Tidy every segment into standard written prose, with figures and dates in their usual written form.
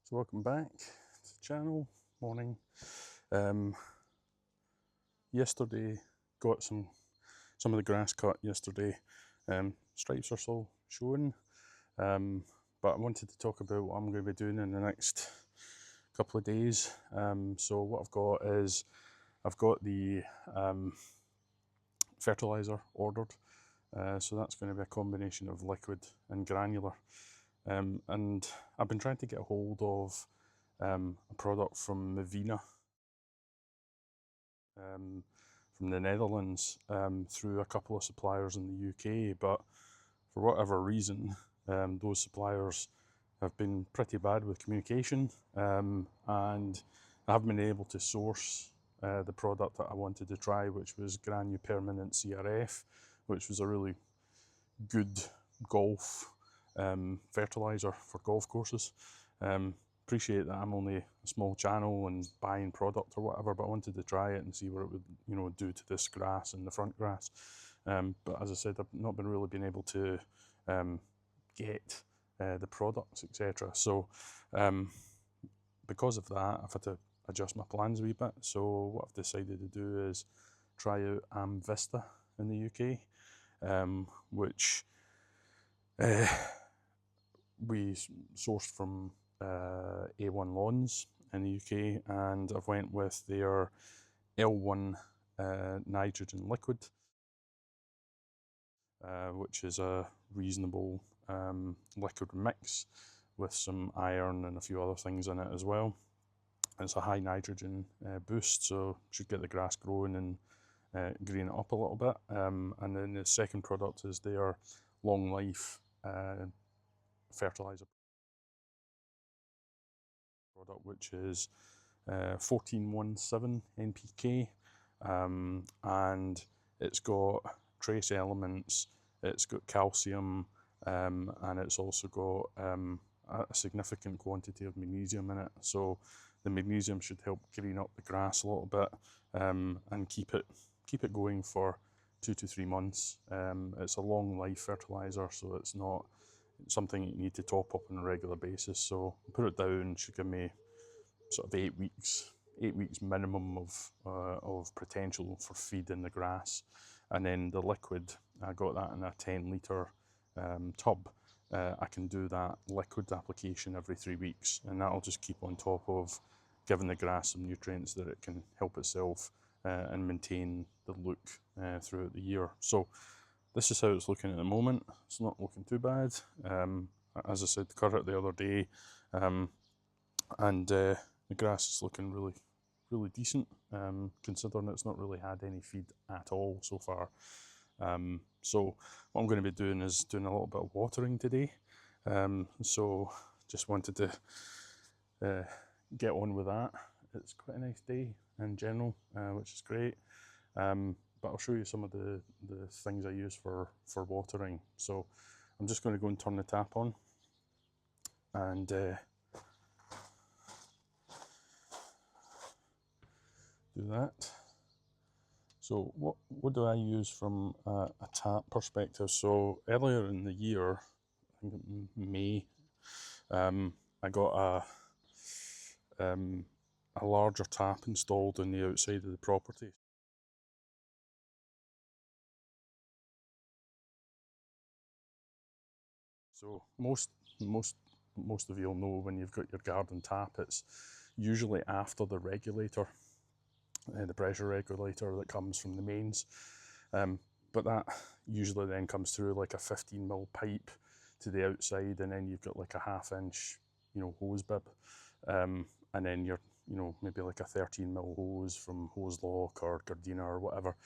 So welcome back to the channel. Morning. Yesterday got some of the grass cut yesterday. Stripes are still showing, but I wanted to talk about what I'm going to be doing in the next couple of days. So what I've got is I've got the fertiliser ordered. So that's going to be a combination of liquid and granular. And I've been trying to get a hold of a product from Mavina, from the Netherlands, through a couple of suppliers in the UK, but for whatever reason, those suppliers have been pretty bad with communication, and I haven't been able to source the product that I wanted to try, which was Granu Permanent CRF, which was a really good golf fertiliser for golf courses. Appreciate that I'm only a small channel and buying product or whatever, but I wanted to try it and see what it would, do to this grass and the front grass. But as I said, I've not really been able to get the products, etc. So because of that, I've had to adjust my plans a wee bit. So what I've decided to do is try out Vista in the UK, which we sourced from A1 Lawns in the UK, and I've went with their L1 nitrogen liquid, which is a reasonable liquid mix with some iron and a few other things in it as well. It's a high nitrogen boost, so should get the grass growing and green it up a little bit. And then the second product is their long life fertiliser product, which is 1417 NPK, and it's got trace elements, it's got calcium, and it's also got a significant quantity of magnesium in it. So the magnesium should help green up the grass a little bit, and keep it going for 2 to 3 months. It's a long life fertiliser, so it's not something you need to top up on a regular basis. So put it down, should give me sort of 8 weeks minimum of potential for feed in the grass. And then the liquid, I got that in a 10 litre tub. I can do that liquid application every 3 weeks, and that'll just keep on top of giving the grass some nutrients that it can help itself and maintain the look throughout the year. So this is how it's looking at the moment. It's not looking too bad. As I said, cut it the other day, and the grass is looking really decent, considering it's not really had any feed at all so far. So what I'm going to be doing is doing a little bit of watering today. So just wanted to get on with that. It's quite a nice day in general, which is great. But I'll show you some of the things I use for watering. So I'm just going to go and turn the tap on and do that. So what do I use from a tap perspective? So earlier in the year, I think in May, I got a larger tap installed on the outside of the property. So most of you'll know when you've got your garden tap, it's usually after the regulator, the pressure regulator that comes from the mains. But that usually then comes through like a 15mm pipe to the outside, and then you've got like a 1/2 inch, hose bib, and then you're, maybe like a 13mm hose from Hose Lock or Gardena or whatever.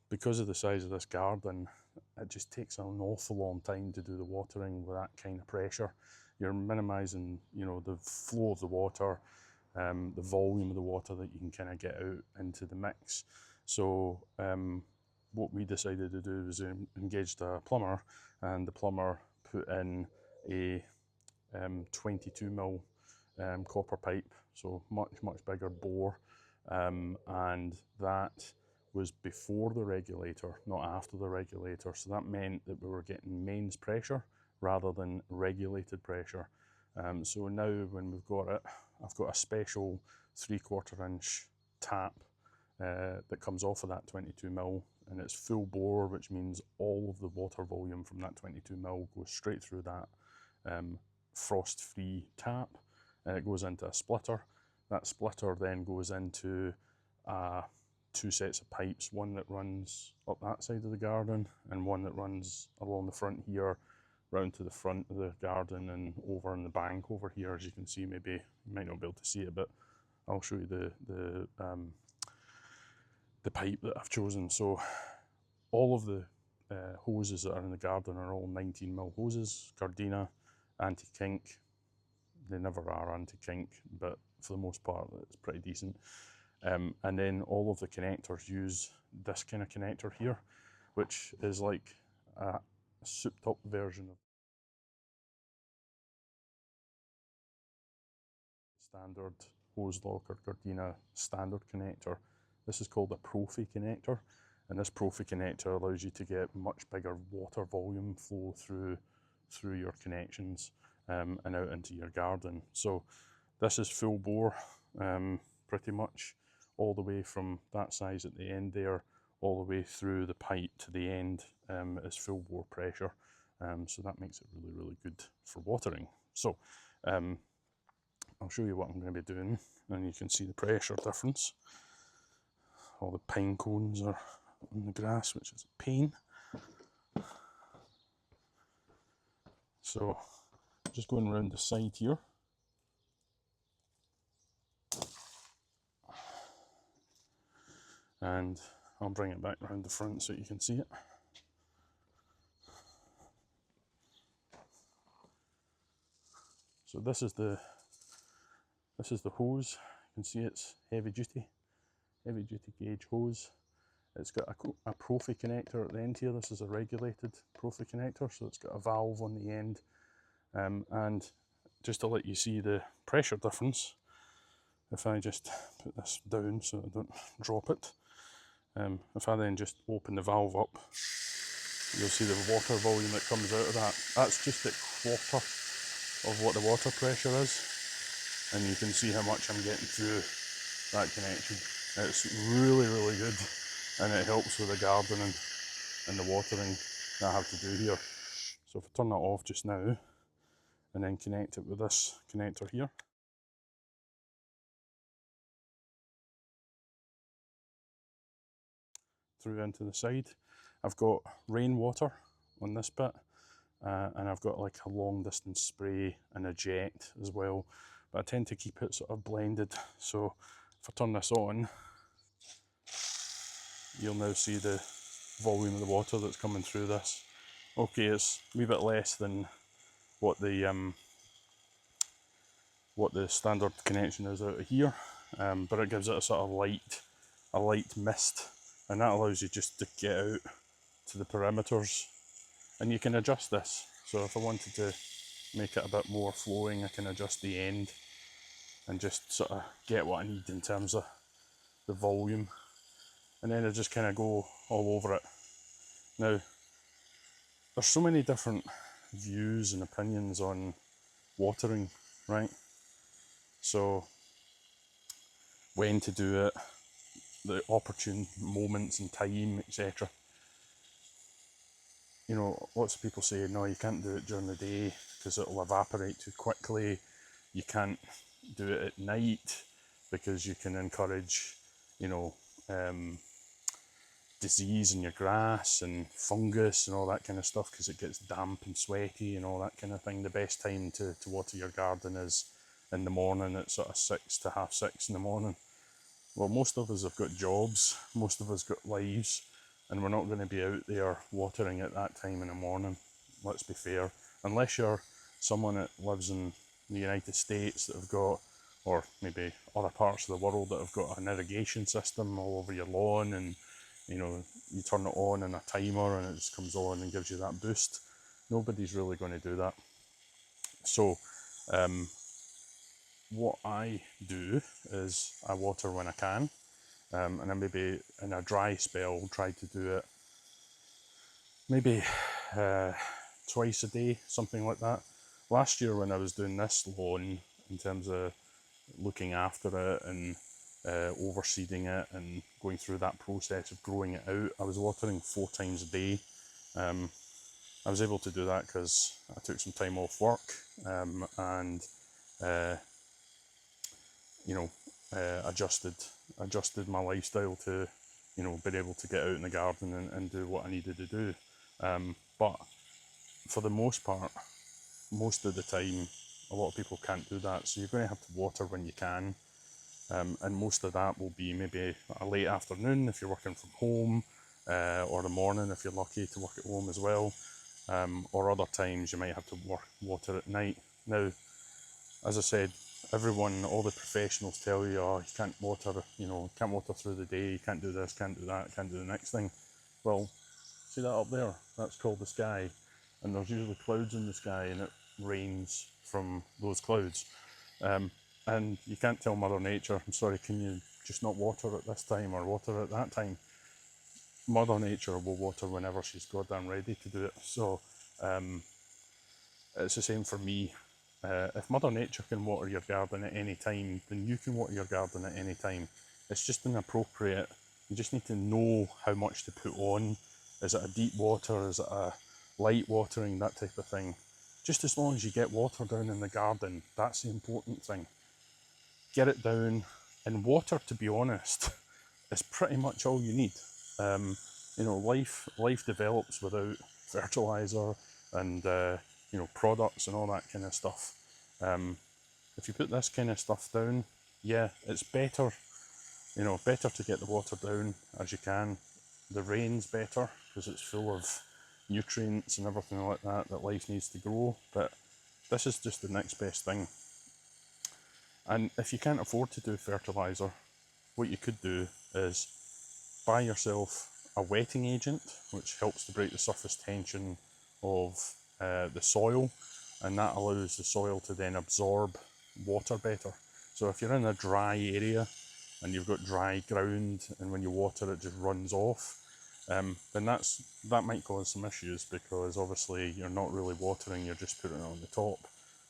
Because of the size of this garden, it just takes an awful long time to do the watering with that kind of pressure. You're minimising, the flow of the water, the volume of the water that you can kind of get out into the mix. So what we decided to do was engaged a plumber, and the plumber put in a 22mm copper pipe, so much bigger bore, and that was before the regulator, not after the regulator. So that meant that we were getting mains pressure rather than regulated pressure. So now when we've got it, I've got a special 3/4 inch tap that comes off of that 22mm, and it's full bore, which means all of the water volume from that 22mm goes straight through that frost-free tap, and it goes into a splitter. That splitter then goes into two sets of pipes, one that runs up that side of the garden and one that runs along the front here, round to the front of the garden and over on the bank over here. As you can see, maybe you might not be able to see it, but I'll show you the pipe that I've chosen. So all of the hoses that are in the garden are all 19mm hoses, Gardena, anti-kink. They never are anti-kink, but for the most part it's pretty decent. And then all of the connectors use this kind of connector here, which is like a souped up version of standard hose lock or Gardena standard connector. This is called a Profi connector, and this Profi connector allows you to get much bigger water volume flow through your connections and out into your garden. So this is full bore, pretty much all the way from that size at the end there, all the way through the pipe to the end is full bore pressure. So that makes it really, really good for watering. So I'll show you what I'm going to be doing, and you can see the pressure difference. All the pine cones are on the grass, which is a pain. So just going around the side here. And I'll bring it back around the front so you can see it. So this is the hose. You can see it's heavy duty gauge hose. It's got a Profi connector at the end here. This is a regulated Profi connector, so it's got a valve on the end. And just to let you see the pressure difference, if I just put this down so I don't drop it, if I then just open the valve up, you'll see the water volume that comes out of that. That's just a quarter of what the water pressure is, and you can see how much I'm getting through that connection. It's really, really good, and it helps with the gardening and the watering that I have to do here. So if I turn that off just now and then connect it with this connector here, through into the side, I've got rainwater on this bit, and I've got like a long distance spray and a jet as well, but I tend to keep it sort of blended. So if I turn this on, you'll now see the volume of the water that's coming through this. Okay, it's a wee bit less than what the standard connection is out of here, but it gives it a sort of light mist, and that allows you just to get out to the perimeters, and you can adjust this. So if I wanted to make it a bit more flowing, I can adjust the end and just sort of get what I need in terms of the volume, and then I just kind of go all over it. Now, there's so many different views and opinions on watering, right? So when to do it, the opportune moments and time, etc. You know, lots of people say, no, you can't do it during the day because it'll evaporate too quickly. You can't do it at night because you can encourage, you know, disease in your grass and fungus and all that kind of stuff because it gets damp and sweaty and all that kind of thing. The best time to water your garden is in the morning at sort of 6 to half 6 in the morning. Well, most of us have got jobs, most of us got lives, and we're not going to be out there watering at that time in the morning, let's be fair. Unless you're someone that lives in the United States that have got, or maybe other parts of the world that have got an irrigation system all over your lawn, and you know, you turn it on in a timer and it just comes on and gives you that boost. Nobody's really going to do that. So what I do is I water when I can, and then maybe in a dry spell try to do it maybe twice a day, something like that. Last year when I was doing this lawn, in terms of looking after it and overseeding it and going through that process of growing it out, I was watering 4 times a day. I was able to do that because I took some time off work and you know, adjusted my lifestyle to, you know, being able to get out in the garden and do what I needed to do. But for the most part, most of the time, a lot of people can't do that. So you're going to have to water when you can. And most of that will be maybe a late afternoon if you're working from home, or the morning if you're lucky to work at home as well. Or other times you might have to water at night. Now, as I said, everyone, all the professionals tell you, oh, you can't water, you know, can't water through the day, you can't do this, can't do that, can't do the next thing. Well, see that up there? That's called the sky. And there's usually clouds in the sky and it rains from those clouds. And you can't tell Mother Nature, I'm sorry, can you just not water at this time or water at that time? Mother Nature will water whenever she's goddamn ready to do it. So it's the same for me. If Mother Nature can water your garden at any time, then you can water your garden at any time. It's just inappropriate. You just need to know how much to put on. Is it a deep water? Is it a light watering? That type of thing. Just as long as you get water down in the garden, that's the important thing. Get it down, and water, to be honest, is pretty much all you need. You know, life develops without fertiliser and you know, products and all that kind of stuff. If you put this kind of stuff down, yeah, it's better. You know, better to get the water down as you can. The rain's better because it's full of nutrients and everything like that that life needs to grow. But this is just the next best thing. And if you can't afford to do fertiliser, what you could do is buy yourself a wetting agent, which helps to break the surface tension of the soil, and that allows the soil to then absorb water better. So if you're in a dry area and you've got dry ground and when you water it just runs off, then that might cause some issues because obviously you're not really watering, you're just putting it on the top.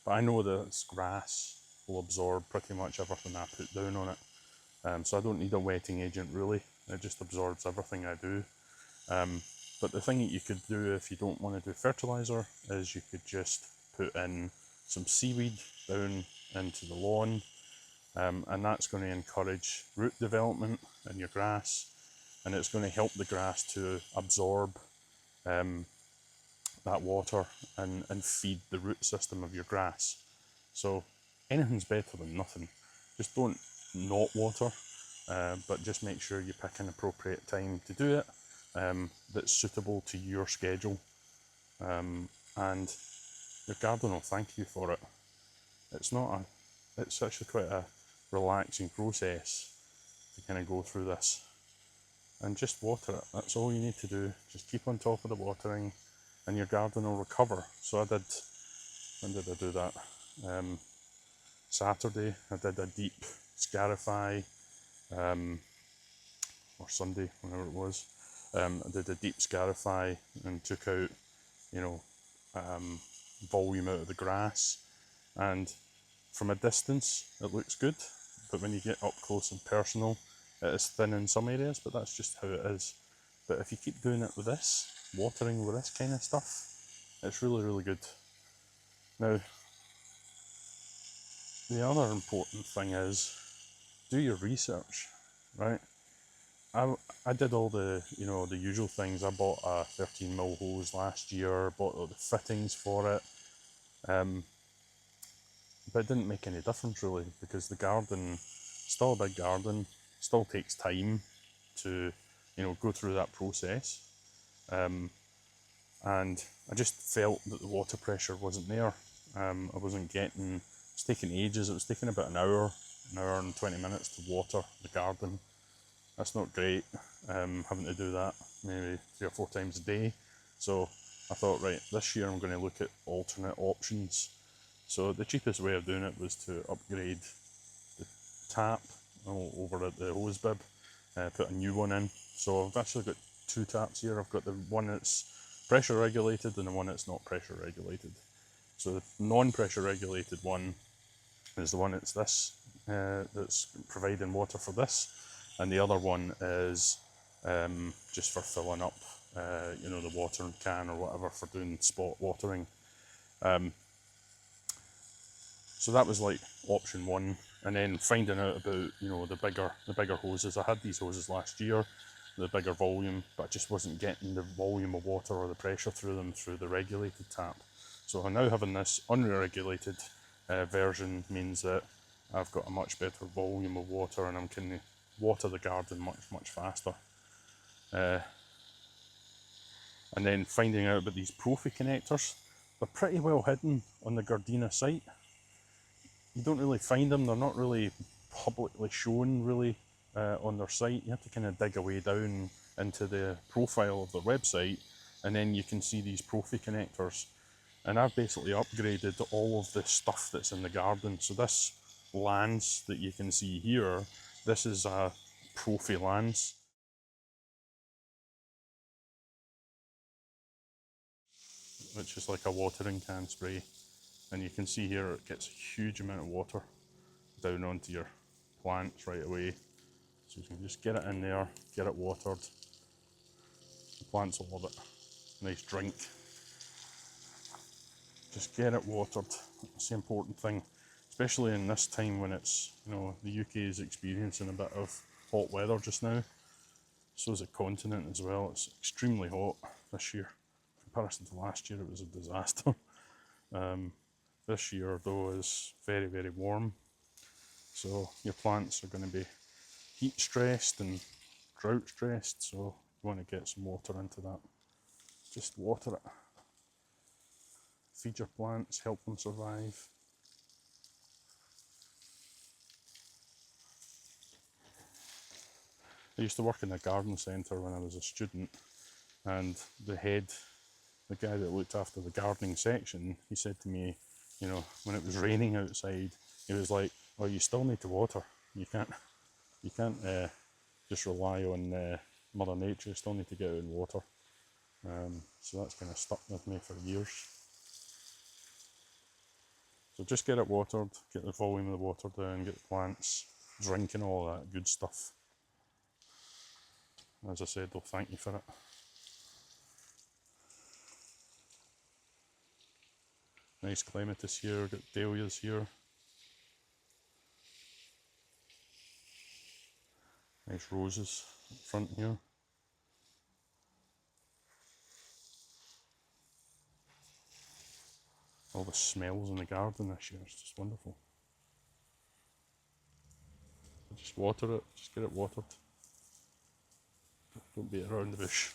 But I know that this grass will absorb pretty much everything I put down on it. So I don't need a wetting agent really, it just absorbs everything I do. But the thing that you could do if you don't want to do fertiliser is you could just put in some seaweed down into the lawn, and that's going to encourage root development in your grass, and it's going to help the grass to absorb that water and feed the root system of your grass. So anything's better than nothing. Just don't not water, but just make sure you pick an appropriate time to do it that's suitable to your schedule, and your garden will thank you for it. It's actually quite a relaxing process to kind of go through this and just water it. That's all you need to do. Just keep on top of the watering and your garden will recover. So when did I do that? Saturday I did a deep scarify, or Sunday, whenever it was. I did a deep scarify and took out, you know, volume out of the grass, and from a distance it looks good, but when you get up close and personal it is thin in some areas, but that's just how it is. But if you keep doing it with this, watering with this kind of stuff, it's really, really good. Now, the other important thing is do your research, right? I did all the, you know, the usual things. I bought a 13mm hose last year, bought all the fittings for it, but it didn't make any difference really, because the garden, still a big garden, still takes time to, you know, go through that process, and I just felt that the water pressure wasn't there. I wasn't getting, it's taking ages, it was taking about an hour and 20 minutes to water the garden. That's not great, having to do that maybe 3 or 4 times a day. So I thought, right, this year I'm going to look at alternate options. So the cheapest way of doing it was to upgrade the tap over at the hose bib, put a new one in. So I've actually got 2 taps here. I've got the one that's pressure regulated and the one that's not pressure regulated. So the non-pressure regulated one is the one that's that's providing water for this, and the other one is just for filling up, you know, the watering can or whatever for doing spot watering. So that was like option one, and then finding out about, you know, the bigger hoses. I had these hoses last year, the bigger volume, but I just wasn't getting the volume of water or the pressure through them through the regulated tap. So now having this unregulated version means that I've got a much better volume of water, and I can water the garden much faster. And then finding out about these Profi connectors. They're pretty well hidden on the Gardena site. You don't really find them, they're not really publicly shown really on their site. You have to kind of dig away down into the profile of their website, and then you can see these Profi connectors. And I've basically upgraded all of the stuff that's in the garden. So this lance that you can see here, this is a Profi lance. Which is like a watering can spray. And you can see here it gets a huge amount of water down onto your plants right away. So you can just get it in there, get it watered. The plants will love it. Nice drink. Just get it watered. That's the important thing, especially in this time when it's, you know, the UK is experiencing a bit of hot weather just now. So is the continent as well. It's extremely hot this year. In comparison to last year, it was a disaster. This year though is very, very warm. So your plants are going to be heat stressed and drought stressed. So you want to get some water into that. Just water it. Feed your plants, help them survive. I used to work in a garden centre when I was a student, and the guy that looked after the gardening section, he said to me, you know, when it was raining outside, he was like, "Oh, you still need to water. You can't just rely on Mother Nature. You still need to get out and water." So that's kind of stuck with me for years. So just get it watered, get the volume of the water down, get the plants drinking all that good stuff. As I said, they'll thank you for it. Nice clematis here, got dahlias here. Nice roses up front here. All the smells in the garden this year, it's just wonderful. Just water it, just get it watered. Don't beat around the bush.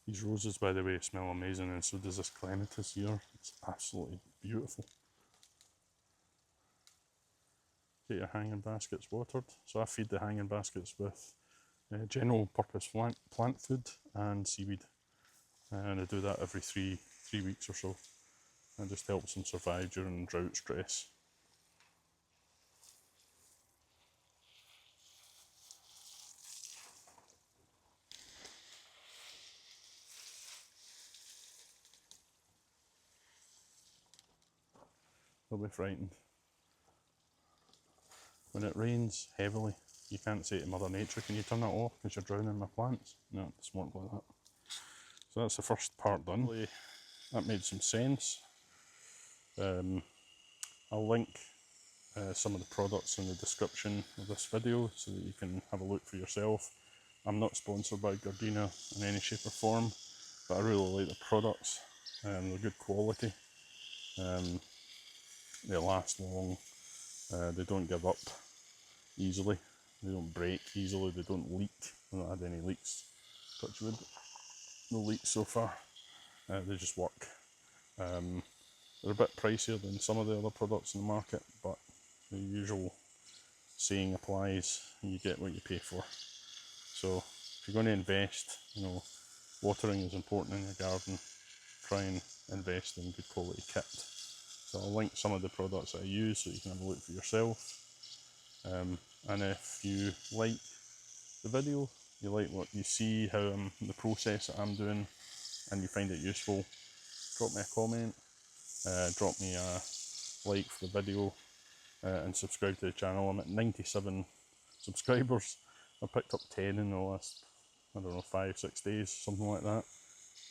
These roses, by the way, smell amazing, and so does this clematis here. It's absolutely beautiful. Get your hanging baskets watered. So I feed the hanging baskets with general purpose plant food and seaweed. And I do that every three weeks or so. That just helps them survive during drought stress. They'll be frightened. When it rains heavily, you can't say to Mother Nature, "Can you turn that off because you're drowning my plants?" No, it doesn't work like that. So that's the first part done. That made some sense. I'll link some of the products in the description of this video so that you can have a look for yourself. I'm not sponsored by Gardena in any shape or form, but I really like the products. They're good quality. They last long. They don't give up easily. They don't break easily. They don't leak. I've not had any leaks. Touch wood. No leaks so far. They just work. They're a bit pricier than some of the other products in the market, but the usual saying applies, you get what you pay for. So if you're going to invest, you know, watering is important in your garden. Try and invest in good quality kit. So I'll link some of the products that I use so you can have a look for yourself. And if you like the video, you like what you see, how the process that I'm doing, and you find it useful, drop me a comment, drop me a like for the video, and subscribe to the channel. I'm at 97 subscribers. I picked up 10 in the last, I don't know, 5-6 days, something like that.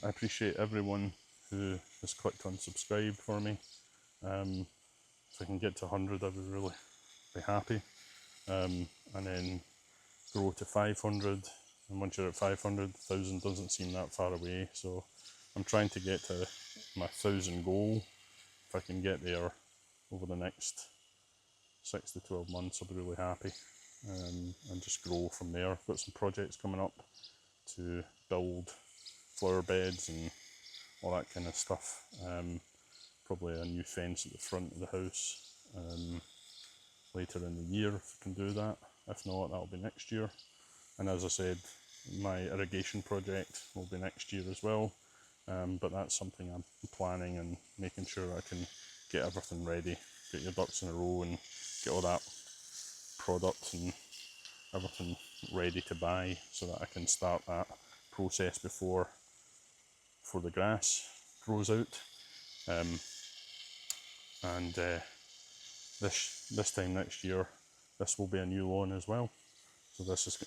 I appreciate everyone who has clicked on subscribe for me. If I can get to 100, I would really be happy. And then grow to 500, and once you're at 500, 1,000 doesn't seem that far away, so I'm trying to get to my 1,000 goal. If I can get there over the next 6 to 12 months, I'll be really happy, and just grow from there. I've got some projects coming up to build flower beds and all that kind of stuff. Probably a new fence at the front of the house later in the year, if I can do that. If not, that'll be next year. And as I said, my irrigation project will be next year as well. But that's something I'm planning and making sure I can get everything ready, get your ducks in a row and get all that product and everything ready to buy so that I can start that process before the grass grows out. This time next year, this will be a new lawn as well. So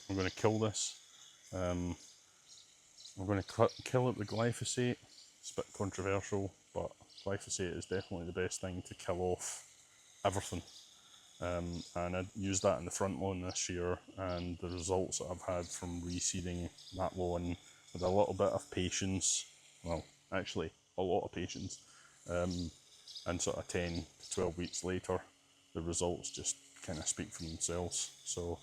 I'm going to kill this. I'm going to kill it with glyphosate. It's a bit controversial, but glyphosate is definitely the best thing to kill off everything. And I used that in the front lawn this year, and the results that I've had from reseeding that lawn with a little bit of patience, well, actually a lot of patience, and sort of 10 to 12 weeks later, the results just kind of speak for themselves. So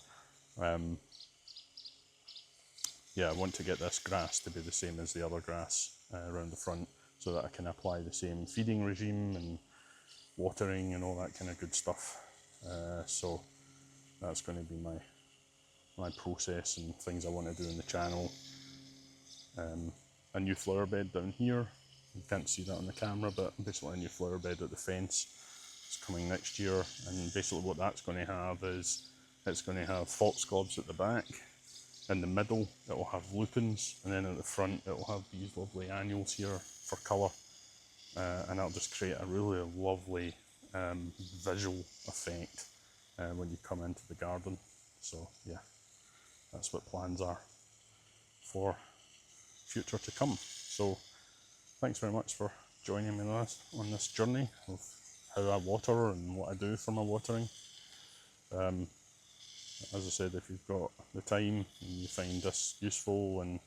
yeah, I want to get this grass to be the same as the other grass around the front, so that I can apply the same feeding regime and watering and all that kind of good stuff. So that's going to be my process and things I want to do in the channel. A new flower bed down here. You can't see that on the camera, but basically a new flower bed at the fence is coming next year. And basically what that's going to have is, it's going to have foxgloves at the back. In the middle it will have lupins, and then at the front it will have these lovely annuals here for colour, and that'll just create a really lovely visual effect when you come into the garden. So yeah, that's what plans are for future to come. So thanks very much for joining me on this journey of how I water and what I do for my watering. As I said, if you've got the time and you find this useful and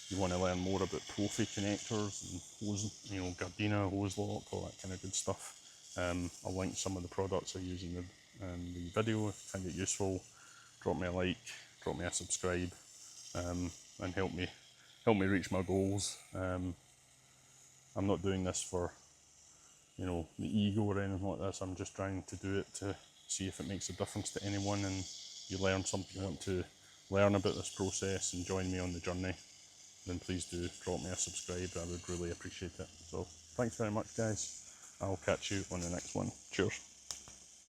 you want to learn more about Profi connectors and hose, Gardena, hose lock, all that kind of good stuff, I'll link some of the products I use in the video. If you find it useful, drop me a like, drop me a subscribe, and help me reach my goals. I'm not doing this for the ego or anything like this. I'm just trying to do it to see if it makes a difference to anyone, and you learn something, you want to learn about this process and join me on the journey, then please do drop me a subscribe. I would really appreciate it. So thanks very much, guys. I'll catch you on the next one. Cheers.